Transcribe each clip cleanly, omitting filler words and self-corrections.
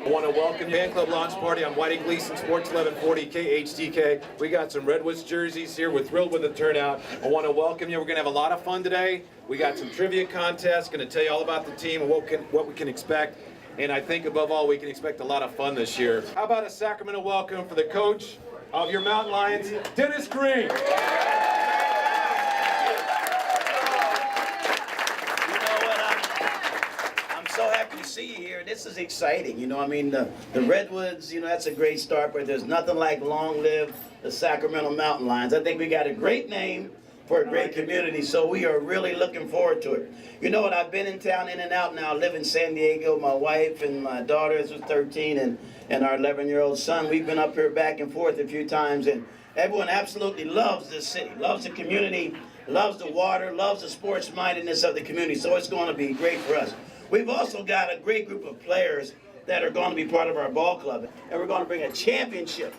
I want to welcome you. Fan Club launch party on Whiting Gleason Sports 1140 KHTK. We got some Redwoods jerseys here. We're thrilled with the turnout. I want to welcome you. We're going to have a lot of fun today. We got some trivia contests. Going to tell you all about the team and what we can expect. And I think above all, we can expect a lot of fun this year. How about a Sacramento welcome for the coach of your Mountain Lions, Denny Green. So happy to see you here. This is exciting. You know, I mean, the Redwoods, you know, that's a great start, but there's nothing like long live the Sacramento Mountain Lions. I think we got a great name for a great community, so we are really looking forward to it. You know what, I've been in town in and out now. I live in San Diego. My wife and my daughter is 13 and our 11-year-old son. We've been up here back and forth a few times, and everyone absolutely loves this city, loves the community, loves the water, loves the sports-mindedness of the community, so it's going to be great for us. We've also got a great group of players that are going to be part of our ball club, and we're going to bring a championship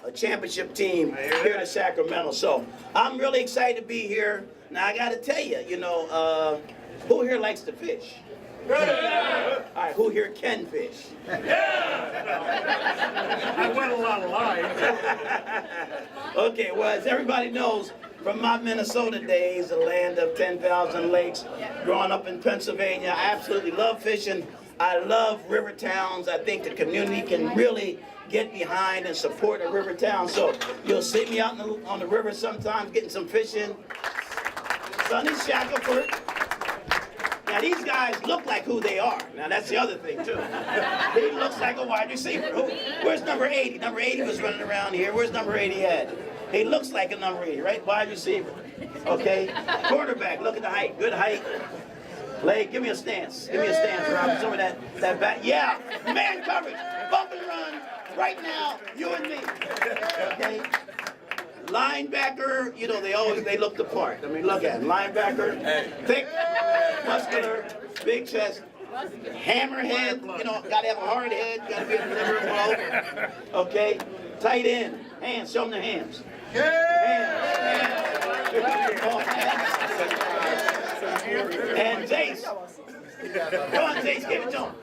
team here to Sacramento. So I'm really excited to be here. Now I got to tell you, you know, who here likes to fish? Yeah. All right, who here can fish? Yeah. I went a lot of lines. Okay, well, as everybody knows, from my Minnesota days, the land of 10,000 lakes, growing up in Pennsylvania, I absolutely love fishing. I love river towns. I think the community can really get behind and support a river town. So you'll see me out on the river sometimes getting some fishing. Sonny Shackelford. Now these guys look like who they are. Now that's the other thing too. He looks like a wide receiver. Where's number 80? Number 80 was running around here. Where's number 80 at? He looks like a number 80, right? Wide receiver. Okay? Quarterback, look at the height. Good height. Leg, give me a stance. Give me a stance, Rob. Some of that back. Yeah, man coverage. Bump and run. Right now, you and me. Okay? Linebacker, you know, they look the part. I mean, look at him. Linebacker, thick, muscular, big chest. Hammerhead, you know, gotta have a hard head, gotta be able to deliver a blow. Okay? Tight end. Hands, show them the hands. Hands. And Zace. Come on, Zace, give it to him.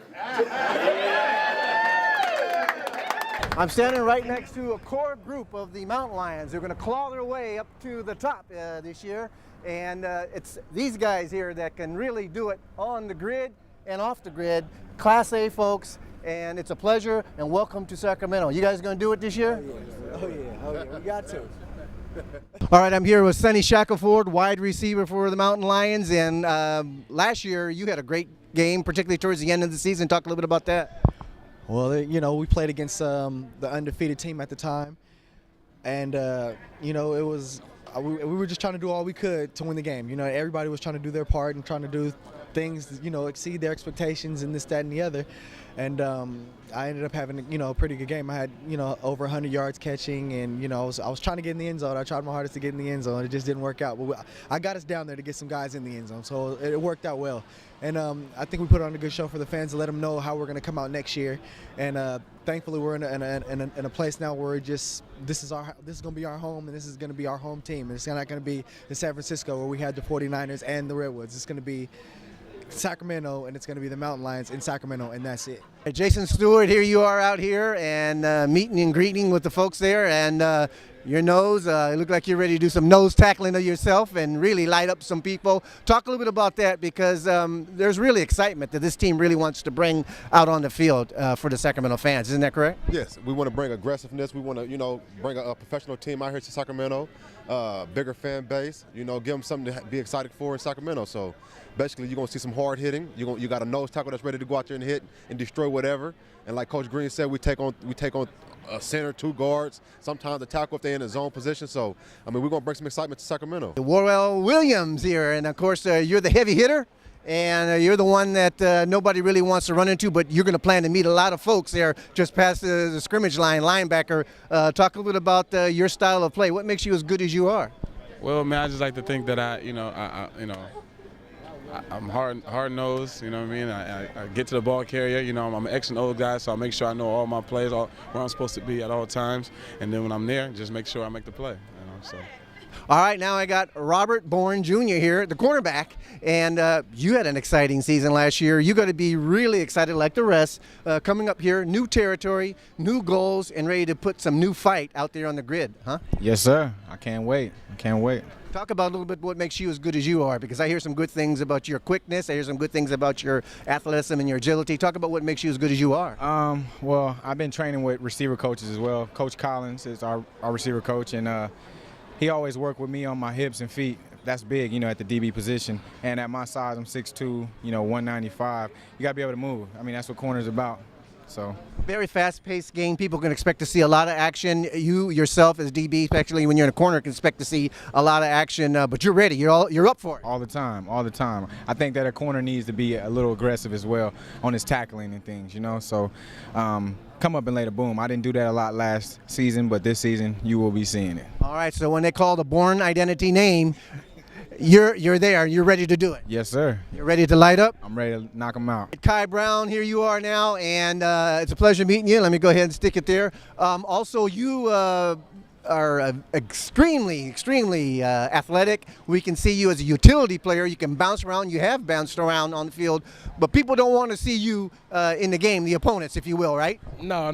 I'm standing right next to a core group of the Mountain Lions. They're going to claw their way up to the top this year. And it's these guys here that can really do it on the grid and off the grid. Class A folks. And it's a pleasure, and welcome to Sacramento. You guys going to do it this year? Oh yeah, we got to. All right, I'm here with Sonny Shackelford, wide receiver for the Mountain Lions, and last year you had a great game, particularly towards the end of the season. Talk a little bit about that. Well, you know, we played against the undefeated team at the time, and you know, it was we were just trying to do all we could to win the game. You know, everybody was trying to do their part and trying to do things, you know, exceed their expectations and this, that, and the other. And I ended up having, you know, a pretty good game. I had, you know, over 100 yards catching, and, you know, I was trying to get in the end zone. I tried my hardest to get in the end zone. It just didn't work out. But I got us down there to get some guys in the end zone, so it worked out well. And I think we put on a good show for the fans to let them know how we're going to come out next year. And thankfully, we're in a place now where this is going to be our home, and this is going to be our home team. And it's not going to be in San Francisco where we had the 49ers and the Redwoods. It's going to be Sacramento, and it's going to be the Mountain Lions in Sacramento, and that's it. Hey, Jason Stewart, here you are out here and meeting and greeting with the folks there, and your nose, it looked like you're ready to do some nose tackling of yourself and really light up some people. Talk a little bit about that, because there's really excitement that this team really wants to bring out on the field for the Sacramento fans. Isn't that correct? Yes, we want to bring aggressiveness. We want to, you know, bring a professional team out here to Sacramento, bigger fan base, you know, give them something to be excited for in Sacramento. So basically, you're going to see some hard hitting. You got a nose tackle that's ready to go out there and hit and destroy whatever. And like Coach Green said, we take on a center, 2 guards, sometimes a tackle if they're in a zone position. So, I mean, we're going to bring some excitement to Sacramento. Warwell Williams here, and of course, you're the heavy hitter, and you're the one that nobody really wants to run into, but you're going to plan to meet a lot of folks there just past the scrimmage line, linebacker. Talk a little bit about your style of play. What makes you as good as you are? Well, man, I just like to think that I'm hard-nosed, you know what I mean? I get to the ball carrier, you know, I'm an X and O guy, so I make sure I know all my plays, where I'm supposed to be at all times, and then when I'm there, just make sure I make the play, you know, so. All right, now I got Robert Bourne Jr. here, the cornerback, and you had an exciting season last year. You're going to be really excited like the rest, coming up here, new territory, new goals, and ready to put some new fight out there on the grid, huh? Yes, sir. I can't wait. I can't wait. Talk about a little bit what makes you as good as you are, because I hear some good things about your quickness. I hear some good things about your athleticism and your agility. Talk about what makes you as good as you are. Well, I've been training with receiver coaches as well. Coach Collins is our receiver coach, and he always worked with me on my hips and feet. That's big, you know, at the DB position. And at my size, I'm 6'2", 195. You got to be able to move. I mean, that's what corner's about. So very fast-paced game. People can expect to see a lot of action. You yourself as DB, especially when you're in a corner, can expect to see a lot of action. But you're ready. You're up for it. All the time, all the time. I think that a corner needs to be a little aggressive as well on his tackling and things, So come up and lay the boom. I didn't do that a lot last season, but this season you will be seeing it. All right. So when they call the Bourne identity name, you're there. You're ready to do it. Yes, sir. You're ready to light up? I'm ready to knock him out. Kai Brown, here you are now, and it's a pleasure meeting you. Let me go ahead and stick it there. Also, you are extremely athletic. We can see you as a utility player. You can bounce around. You have bounced around on the field, but people don't want to see you in the game, the opponents, if you will, right? No,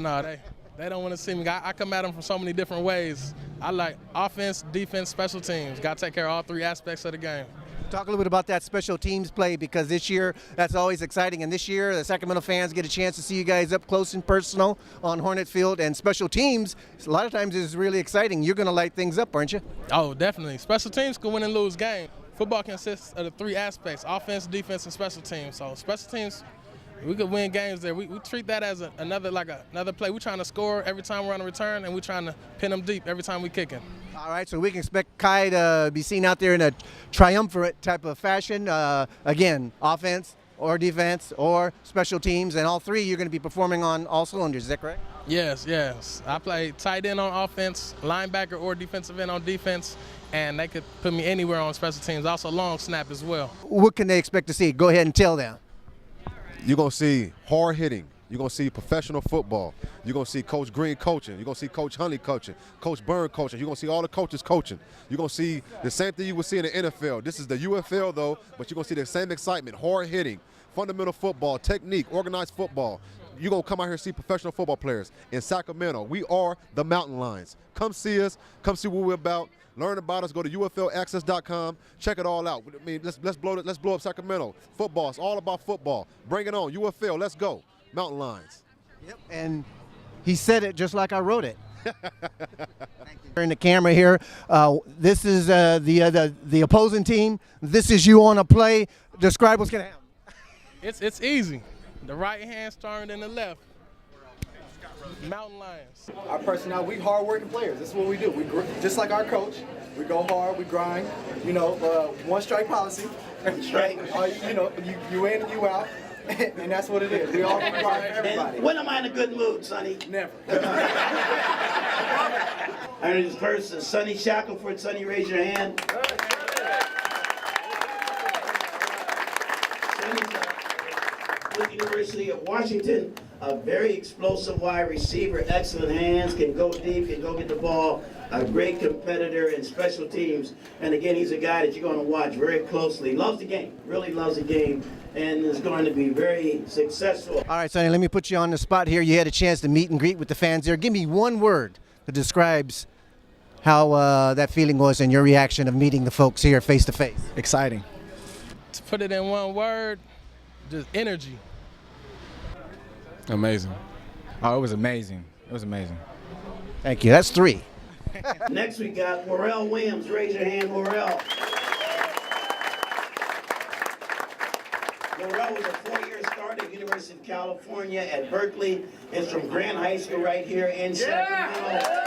they don't want to see me. I come at them from so many different ways. I like offense, defense, special teams. Got to take care of all three aspects of the game. Talk a little bit about that special teams play, because this year that's always exciting. And this year the Sacramento fans get a chance to see you guys up close and personal on Hornet Field. And special teams, a lot of times, is really exciting. You're going to light things up, aren't you? Oh, definitely. Special teams can win and lose games. Football consists of the three aspects: offense, defense, and special teams. So special teams, we could win games there. We treat that as another play. We're trying to score every time we're on a return, and we're trying to pin them deep every time we kicking. All right, so we can expect Kai to be seen out there in a triumvirate type of fashion. Again, offense or defense or special teams, and all three you're going to be performing on all cylinders. Is that correct? Yes. I play tight end on offense, linebacker or defensive end on defense, and they could put me anywhere on special teams. Also long snap as well. What can they expect to see? Go ahead and tell them. You're going to see hard hitting. You're going to see professional football. You're going to see Coach Green coaching. You're going to see Coach Honey coaching, Coach Byrne coaching. You're going to see all the coaches coaching. You're going to see the same thing you would see in the NFL. This is the UFL, though, but you're going to see the same excitement, hard hitting, fundamental football, technique, organized football. You're going to come out here and see professional football players in Sacramento. We are the Mountain Lions. Come see us. Come see what we're about. Learn about us. Go to UFLaccess.com. Check it all out. I mean, let's blow up Sacramento. Football. It's all about football. Bring it on. UFL. Let's go. Mountain Lions. Yep. And he said it just like I wrote it. In the camera here, this is the opposing team. This is you on a play. Describe what's going to happen. It's easy. The right hand stronger than the left. Mountain Lions. Our personnel, we hard-working players. This is what we do. Just like our coach, we go hard, we grind. One strike policy. Strike. You in and you out, and that's what it is. We all grind for everybody. When am I in a good mood, Sonny? Never. I introduce first Sonny Shackelford. Sonny, raise your hand. Sonny's with the University of Washington. A very explosive wide receiver, excellent hands, can go deep, can go get the ball. A great competitor in special teams. And again, he's a guy that you're going to watch very closely. Loves the game, really loves the game, and is going to be very successful. All right, Sonny, let me put you on the spot here. You had a chance to meet and greet with the fans there. Give me one word that describes how that feeling was and your reaction of meeting the folks here face to face. Exciting. To put it in one word, just energy. Amazing. Oh, it was amazing. It was amazing. Thank you. That's three. Next we got Morrell Williams. Raise your hand, Morrell. Morrell was a 4-year starter at University of California at Berkeley. Is from Grant High School right here in Sacramento.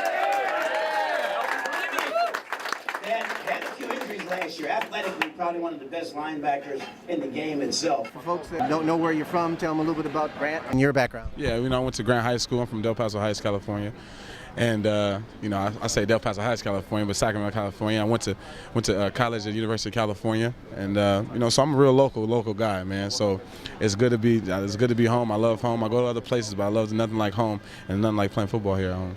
Had a few injuries last year. Athletically, probably one of the best linebackers in the game itself. For folks that don't know where you're from, tell them a little bit about Grant and your background. Yeah, I went to Grant High School. I'm from Del Paso Heights, California. And, I say Del Paso Heights, California, but Sacramento, California. I went to college at University of California. And, so I'm a real local guy, man. So it's good to be home. I love home. I go to other places, but I love nothing like home and nothing like playing football here at home.